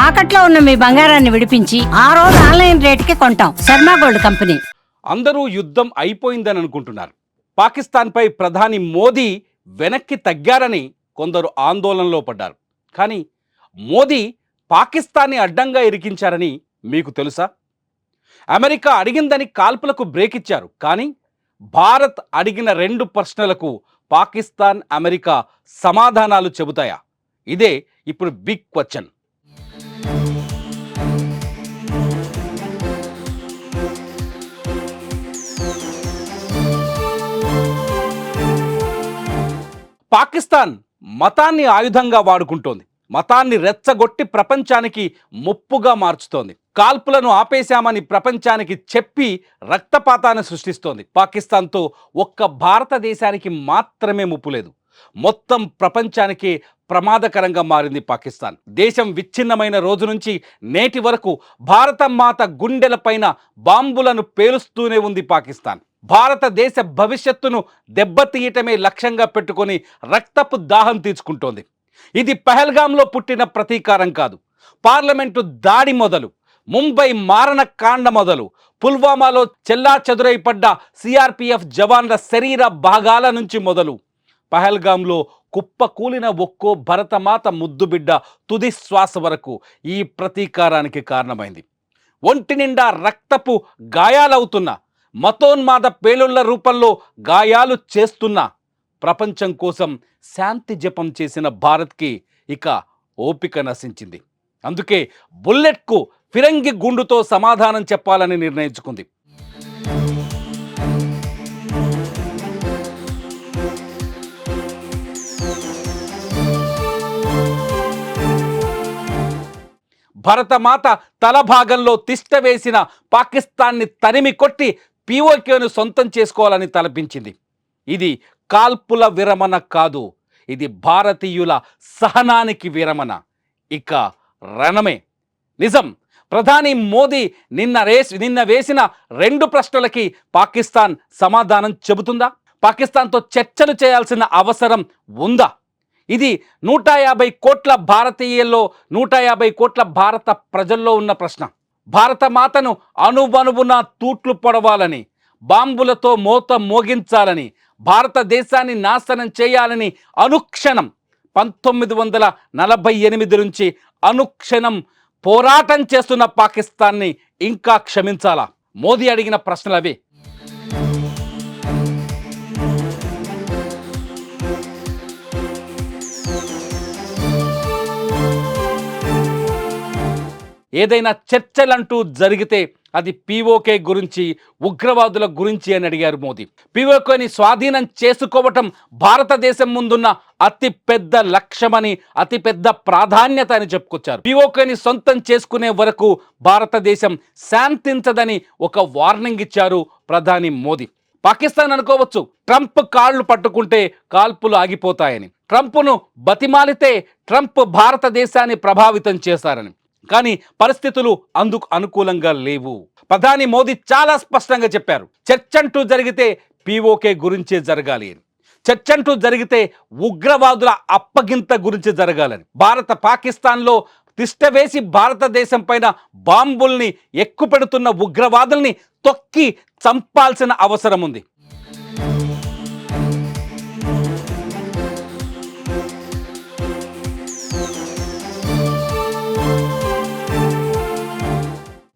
తాకట్లో ఉన్న మీ బంగారాన్ని విడిపించి ఆ రోజు ఆన్లైన్ రేటుకి కొంటాం. Sharma gold company. అందరూ యుద్ధం అయిపోయిందని అనుకుంటున్నారు. పాకిస్తాన్పై ప్రధాని మోదీ వెనక్కి తగ్గారని కొందరు ఆందోళనలో పడ్డారు. కానీ మోదీ పాకిస్తాన్ని అడ్డంగా ఇరికించారని మీకు తెలుసా? అమెరికా అడిగిందని కాల్పులకు బ్రేక్ ఇచ్చారు. కానీ భారత్ అడిగిన 2 ప్రశ్నలకు పాకిస్తాన్, అమెరికా సమాధానాలు చెబుతాయా? ఇదే ఇప్పుడు బిగ్ క్వశ్చన్. పాకిస్తాన్ మతాన్ని ఆయుధంగా వాడుకుంటోంది. మతాన్ని రెచ్చగొట్టి ప్రపంచానికి ముప్పుగా మార్చుతోంది. కాల్పులను ఆపేశామని ప్రపంచానికి చెప్పి రక్తపాతాన్ని సృష్టిస్తోంది. పాకిస్తాన్తో ఒక్క భారతదేశానికి మాత్రమే ముప్పు లేదు, మొత్తం ప్రపంచానికి ప్రమాదకరంగా మారింది పాకిస్తాన్. దేశం విచ్ఛిన్నమైన రోజు నుంచి నేటి వరకు భారత మాత గుండెలపైన బాంబులను పేలుస్తూనే ఉంది పాకిస్తాన్. భారతదేశ భవిష్యత్తును దెబ్బతీయటమే లక్ష్యంగా పెట్టుకొని రక్తపు దాహం తీర్చుకుంటోంది. ఇది పహల్గాంలో పుట్టిన ప్రతీకారం కాదు. పార్లమెంటు దాడి మొదలు, ముంబై మారణకాండ మొదలు, పుల్వామాలో చెల్లాచెదురైపడ్డ సిఆర్పిఎఫ్ జవాన్ల శరీర భాగాల నుంచి మొదలు, పహల్గాంలో కుప్పకూలిన ఒక్కో భరతమాత ముద్దుబిడ్డ తుది శ్వాస వరకు ఈ ప్రతీకారానికి కారణమైంది. ఒంటి నిండా రక్తపు గాయాలవుతున్న, మతోన్మాద పేలుళ్ల రూపంలో గాయాలు చేస్తున్న, ప్రపంచం కోసం శాంతి జపం చేసిన భారత్కి ఇక ఓపిక నశించింది. అందుకే బుల్లెట్కు ఫిరంగి గుండుతో సమాధానం చెప్పాలని నిర్ణయించుకుంది. భరతమాత తల భాగంలో తిష్ట వేసిన పాకిస్తాన్ని తరిమి కొట్టి పీఓకేను సొంతం చేసుకోవాలని తలపించింది. ఇది కాల్పుల విరమణ కాదు, ఇది భారతీయుల సహనానికి విరమణ. ఇక రణమే నిజం. ప్రధాని మోదీ నిన్న వేసిన 2 ప్రశ్నలకి పాకిస్తాన్ సమాధానం చెబుతుందా? పాకిస్తాన్తో చర్చలు చేయాల్సిన అవసరం ఉందా? ఇది 150 కోట్ల భారతీయుల్లో, 150 కోట్ల భారత ప్రజల్లో ఉన్న ప్రశ్న. భారత మాతను అణువణువున తూట్లు పొడవాలని, బాంబులతో మోత మోగించాలని, భారతదేశాన్ని నాశనం చేయాలని అనుక్షణం 1948 నుంచి అనుక్షణం పోరాటం చేస్తున్న పాకిస్తాన్ని ఇంకా క్షమించాలా? మోదీ అడిగిన ప్రశ్నలవే. ఏదైనా చర్చలంటూ జరిగితే అది పీఓకే గురించి, ఉగ్రవాదుల గురించి అని అడిగారు మోదీ. పీఓకేని స్వాధీనం చేసుకోవటం భారతదేశం ముందున్న అతిపెద్ద లక్ష్యమని, అతిపెద్ద ప్రాధాన్యత అని చెప్పుకొచ్చారు. పీఓకేని సొంతం చేసుకునే వరకు భారతదేశం శాంతించదని ఒక వార్నింగ్ ఇచ్చారు ప్రధాని మోదీ. పాకిస్తాన్ అనుకోవచ్చు, ట్రంప్ కాళ్ళు పట్టుకుంటే కాల్పులు ఆగిపోతాయని. ట్రంప్ను బతిమాలితే ట్రంప్ భారతదేశాన్ని ప్రభావితం చేశారని. కానీ పరిస్థితులు అందుకు అనుకూలంగా లేవు. ప్రధాని మోదీ చాలా స్పష్టంగా చెప్పారు, చర్చంటూ జరిగితే పీఓకే గురించే జరగాలి అని. చర్చంటూ జరిగితే ఉగ్రవాదుల అప్పగింత గురించి జరగాలని. పాకిస్తాన్లో తిష్టవేసి భారతదేశం పైన బాంబుల్ని ఎక్కుపెడుతున్న ఉగ్రవాదుల్ని తొక్కి చంపాల్సిన అవసరం ఉంది.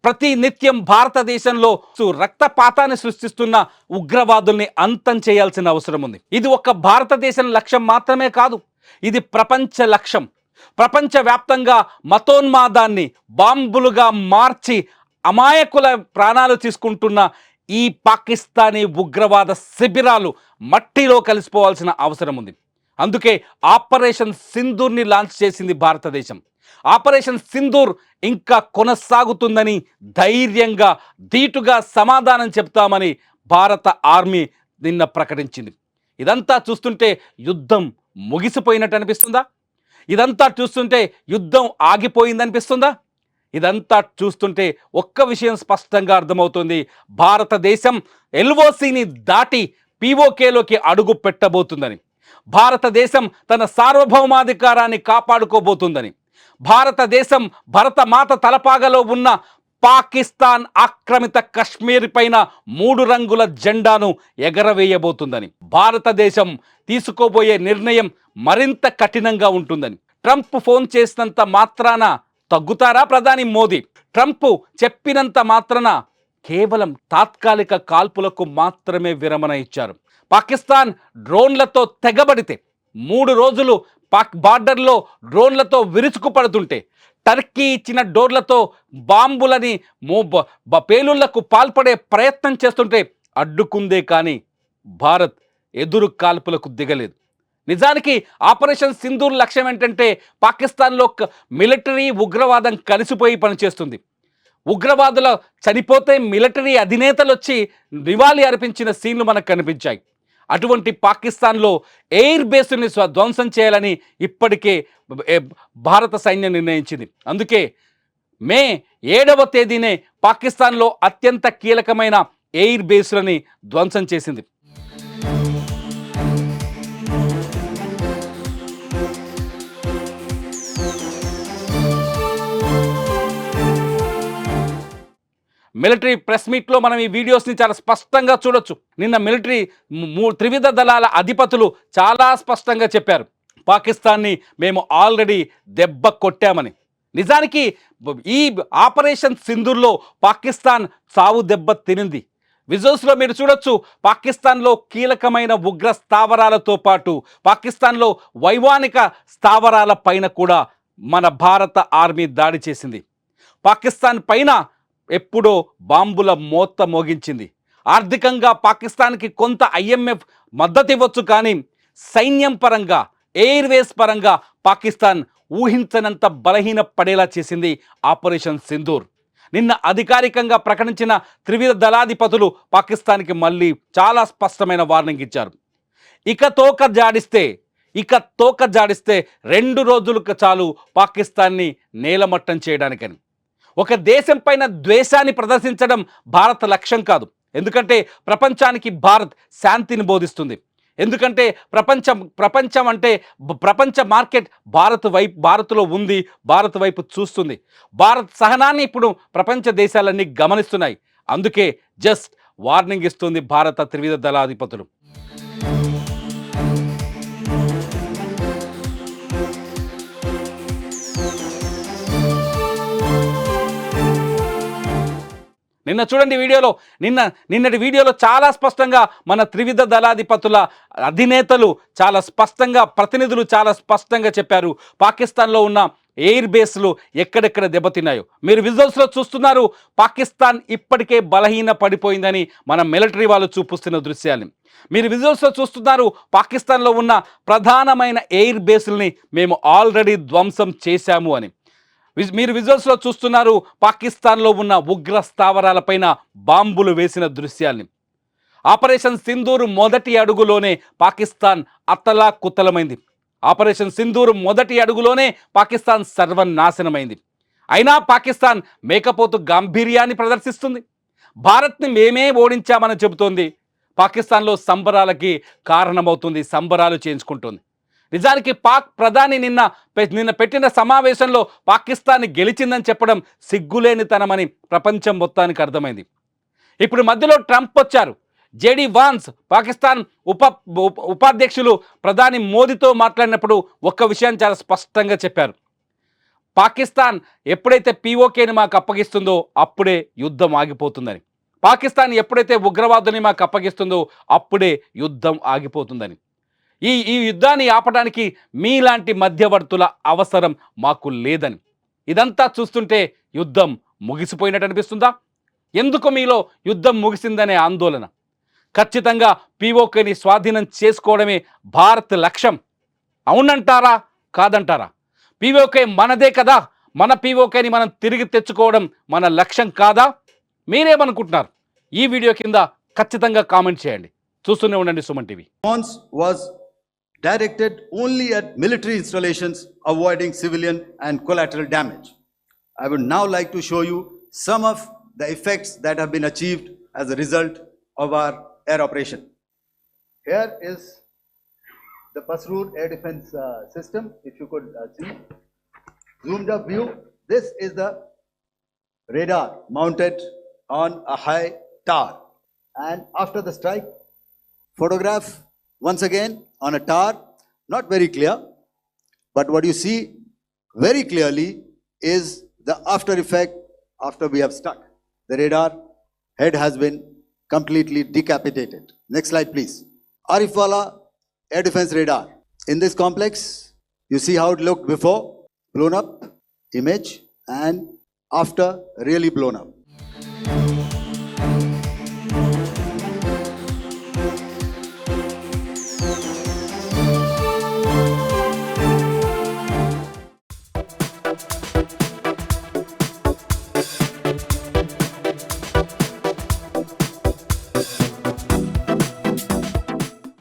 ప్రతి నిత్యం భారతదేశంలో రక్తపాతాన్ని సృష్టిస్తున్న ఉగ్రవాదుల్ని అంతం చేయాల్సిన అవసరం ఉంది. ఇది ఒక భారతదేశం లక్ష్యం మాత్రమే కాదు, ఇది ప్రపంచ లక్ష్యం. ప్రపంచవ్యాప్తంగా మతోన్మాదాన్ని బాంబులుగా మార్చి అమాయకుల ప్రాణాలు తీసుకుంటున్న ఈ పాకిస్తానీ ఉగ్రవాద శిబిరాలు మట్టిలో కలిసిపోవాల్సిన అవసరం ఉంది. అందుకే ఆపరేషన్ సింధూర్ని లాంచ్ చేసింది భారతదేశం. ఆపరేషన్ సింధూర్ ఇంకా కొనసాగుతుందని ధైర్యంగా, ధీటుగా సమాధానం చెప్తామని భారత ఆర్మీ నిన్న ప్రకటించింది. ఇదంతా చూస్తుంటే యుద్ధం ముగిసిపోయినట్టు అనిపిస్తుందా? ఇదంతా చూస్తుంటే యుద్ధం ఆగిపోయిందనిపిస్తుందా? ఇదంతా చూస్తుంటే ఒక్క విషయం స్పష్టంగా అర్థమవుతుంది, భారతదేశం ఎల్ఓసిని దాటి పీఓకేలోకి అడుగు పెట్టబోతుందని. భారతదేశం తన సార్వభౌమాధికారాన్ని కాపాడుకోబోతుందని. భారతదేశం భరతమాత తలపాగలో ఉన్న పాకిస్తాన్ ఆక్రమిత కశ్మీర్ పైన 3 రంగుల జెండాను ఎగరవేయబోతుందని, భారతదేశం తీసుకోబోయే నిర్ణయం మరింత కఠినంగా ఉంటుందని. ట్రంప్ ఫోన్ చేసినంత మాత్రాన తగ్గుతారా ప్రధాని మోదీ? ట్రంప్ చెప్పినంత మాత్రాన కేవలం తాత్కాలిక కాల్పులకు మాత్రమే విరమణ ఇచ్చారు. పాకిస్తాన్ డ్రోన్లతో తెగబడితే 3 రోజులు బార్డర్లో డ్రోన్లతో విరుచుకుపడుతుంటే, టర్కీ ఇచ్చిన డోర్లతో బాంబులని పేలుళ్లకు పాల్పడే ప్రయత్నం చేస్తుంటే అడ్డుకుందే కానీ భారత్ ఎదురు కాల్పులకు దిగలేదు. నిజానికి ఆపరేషన్ సింధూర్ లక్ష్యం ఏంటంటే పాకిస్తాన్లో మిలిటరీ ఉగ్రవాదం కలిసిపోయి పనిచేస్తుంది. ఉగ్రవాదుల చనిపోతే మిలిటరీ అధినేతలు వచ్చి నివాళి అర్పించిన సీన్లు మనకు కనిపించాయి. అటువంటి పాకిస్తాన్లో ఎయిర్ బేస్ని ధ్వంసం చేయాలని ఇప్పటికే భారత సైన్యం నిర్ణయించింది. అందుకే మే 7వ తేదీనే పాకిస్తాన్లో అత్యంత కీలకమైన ఎయిర్ బేస్లని ధ్వంసం చేసింది. మిలిటరీ ప్రెస్ మీట్లో మనం ఈ వీడియోస్ని చాలా స్పష్టంగా చూడొచ్చు. నిన్న మిలిటరీ త్రివిధ దళాల అధిపతులు చాలా స్పష్టంగా చెప్పారు, పాకిస్తాన్ని మేము ఆల్రెడీ దెబ్బ కొట్టామని. నిజానికి ఈ ఆపరేషన్ సింధూర్లో పాకిస్తాన్ సావు దెబ్బ తినింది. విజువల్స్లో మీరు చూడొచ్చు, పాకిస్తాన్లో కీలకమైన ఉగ్ర స్థావరాలతో పాటు పాకిస్తాన్లో వైమానిక స్థావరాల పైన కూడా మన భారత ఆర్మీ దాడి చేసింది. పాకిస్తాన్ పైన ఎప్పుడో బాంబుల మోత మోగించింది. ఆర్థికంగా పాకిస్తాన్కి కొంత IMF మద్దతు ఇవ్వచ్చు, కానీ సైన్యం పరంగా, ఎయిర్వేస్ పరంగా పాకిస్తాన్ ఊహించనంత బలహీన పడేలా చేసింది ఆపరేషన్ సింధూర్. నిన్న అధికారికంగా ప్రకటించిన త్రివిధ దళాధిపతులు పాకిస్తాన్కి మళ్ళీ చాలా స్పష్టమైన వార్నింగ్ ఇచ్చారు. ఇక తోక జాడిస్తే 2 రోజులకు చాలు పాకిస్తాన్ని నేలమట్టం చేయడానికని. ఒక దేశం పైన ద్వేషాన్ని ప్రదర్శించడం భారత లక్ష్యం కాదు. ఎందుకంటే ప్రపంచానికి భారత్ శాంతిని బోధిస్తుంది. ఎందుకంటే ప్రపంచం అంటే ప్రపంచ మార్కెట్ భారత్లో ఉంది, భారత్ వైపు చూస్తుంది. భారత్ సహనాన్ని ఇప్పుడు ప్రపంచ దేశాలన్నీ గమనిస్తున్నాయి. అందుకే జస్ట్ వార్నింగ్ ఇస్తుంది భారత త్రివిధ దళాధిపతులు. నిన్న చూడండి వీడియోలో, నిన్నటి వీడియోలో చాలా స్పష్టంగా మన త్రివిధ దళాధిపతుల అధినేతలు చాలా స్పష్టంగా, ప్రతినిధులు చాలా స్పష్టంగా చెప్పారు పాకిస్తాన్లో ఉన్న ఎయిర్ బేస్లు ఎక్కడెక్కడ దెబ్బతిన్నాయో. మీరు విజువల్స్లో చూస్తున్నారు, పాకిస్తాన్ ఇప్పటికే బలహీన పడిపోయిందని మన మిలిటరీ వాళ్ళు చూపిస్తున్న దృశ్యాన్ని మీరు విజువల్స్లో చూస్తున్నారు. పాకిస్తాన్లో ఉన్న ప్రధానమైన ఎయిర్ బేస్లని మేము ఆల్రెడీ ధ్వంసం చేశాము అని మీరు విజువల్స్లో చూస్తున్నారు. పాకిస్తాన్లో ఉన్న ఉగ్ర స్థావరాలపైన బాంబులు వేసిన దృశ్యాల్ని. ఆపరేషన్ సింధూర్ మొదటి అడుగులోనే పాకిస్తాన్ అతలాకుతలమైంది. ఆపరేషన్ సింధూర్ మొదటి అడుగులోనే పాకిస్తాన్ సర్వనాశనమైంది. అయినా పాకిస్తాన్ మేకపోతు గాంభీర్యాన్ని ప్రదర్శిస్తుంది. భారత్ని మేమే ఓడించామని చెబుతోంది. పాకిస్తాన్లో సంబరాలకి కారణమవుతుంది, సంబరాలు చేయించుకుంటుంది. నిజానికి పాక్ ప్రధాని నిన్న పెట్టిన సమావేశంలో పాకిస్తాన్ గెలిచిందని చెప్పడం సిగ్గులేనితనమని ప్రపంచం మొత్తానికి అర్థమైంది. ఇప్పుడు మధ్యలో ట్రంప్ వచ్చారు. జేడీ వాన్స్ పాకిస్తాన్ ఉపాధ్యక్షులు ప్రధాని మోదీతో మాట్లాడినప్పుడు ఒక్క విషయాన్ని చాలా స్పష్టంగా చెప్పారు. పాకిస్తాన్ ఎప్పుడైతే POKని మాకు అప్పగిస్తుందో అప్పుడే యుద్ధం ఆగిపోతుందని. పాకిస్తాన్ ఎప్పుడైతే ఉగ్రవాదుని మాకు అప్పగిస్తుందో అప్పుడే యుద్ధం ఆగిపోతుందని. ఈ యుద్ధాన్ని ఆపడానికి మీలాంటి మధ్యవర్తుల అవసరం మాకు లేదని. ఇదంతా చూస్తుంటే యుద్ధం ముగిసిపోయినట్టు అనిపిస్తుందా? ఎందుకు మీలో యుద్ధం ముగిసిందనే ఆందోళన? ఖచ్చితంగా POKని స్వాధీనం చేసుకోవడమే భారత్ లక్ష్యం. అవునంటారా, కాదంటారా? POK మనదే కదా, మన POKని మనం తిరిగి తెచ్చుకోవడం మన లక్ష్యం కాదా? మీరేమనుకుంటున్నారు? ఈ వీడియో కింద ఖచ్చితంగా కామెంట్ చేయండి. చూస్తూనే ఉండండి Suman TV. Directed only at military installations, avoiding civilian and collateral damage. I would now like to show you some of the effects that have been achieved as a result of our air operation. Here is the Pasroor air defense system, if you could see. zoomed up view. This is the radar mounted on a high tower. And after the strike, photograph once again on a tower, not very clear, but what you see very clearly is the after effect after we have struck. The radar head has been completely decapitated. Next slide, please. Arifwala Air Defense Radar. In this complex, you see how it looked before, blown up image, and after really blown up.